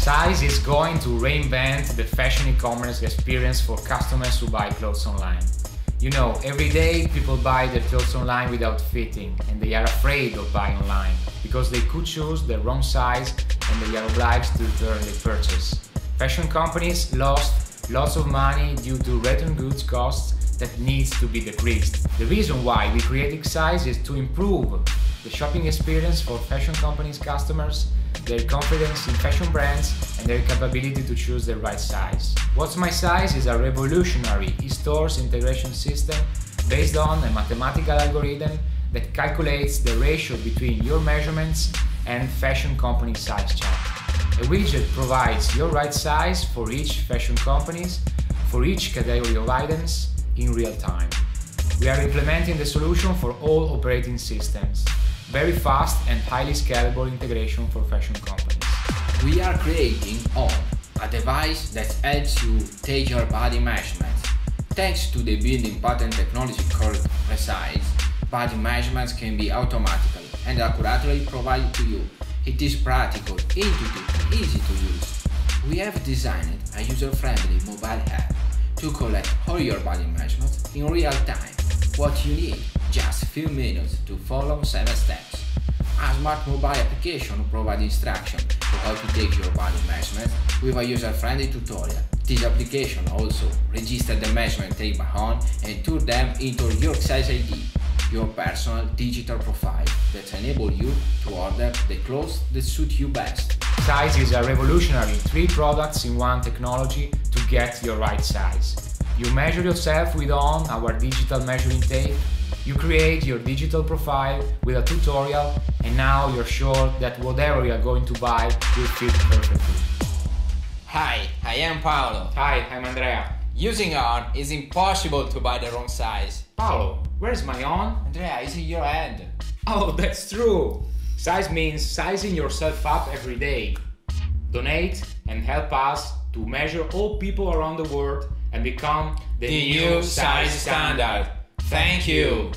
Size is going to reinvent the fashion e-commerce experience for customers who buy clothes online. You know, every day people buy their clothes online without fitting, and they are afraid of buying online because they could choose the wrong size and they are obliged to return the purchase. Fashion companies lost lots of money due to return goods costs that needs to be decreased. The reason why we created Size is to improve the shopping experience for fashion companies' customers, their confidence in fashion brands, and their capability to choose the right size. What's My Size is a revolutionary e-stores integration system based on a mathematical algorithm that calculates the ratio between your measurements and fashion company size chart. A widget provides your right size for each fashion companies, for each category of items, in real time. We are implementing the solution for all operating systems. Very fast and highly scalable integration for fashion companies. We are creating ON, a device that helps you take your body measurements. Thanks to the building pattern technology called Precise, body measurements can be automatically and accurately provided to you. It is practical, intuitive, easy to use. We have designed a user-friendly mobile app to collect all your body measurements in real time. What you need? Just a few minutes to follow 7 steps. A smart mobile application provides instructions on how to take your body measurements with a user-friendly tutorial. This application also registers the measurement taken by ON and turns them into your size ID, your personal digital profile that enables you to order the clothes that suit you best. Size is a revolutionary 3 products in 1 technology to get your right size. You measure yourself with ON, our digital measuring tape. You create your digital profile with a tutorial, and now you're sure that whatever you are going to buy will fit perfectly. Hi, I am Paolo. Hi, I'm Andrea. Using ON is impossible to buy the wrong size. Paolo, where's my ON? Andrea, it's in your hand. Oh, that's true! Size means sizing yourself up every day. Donate and help us to measure all people around the world and become the The new size standard. Thank you.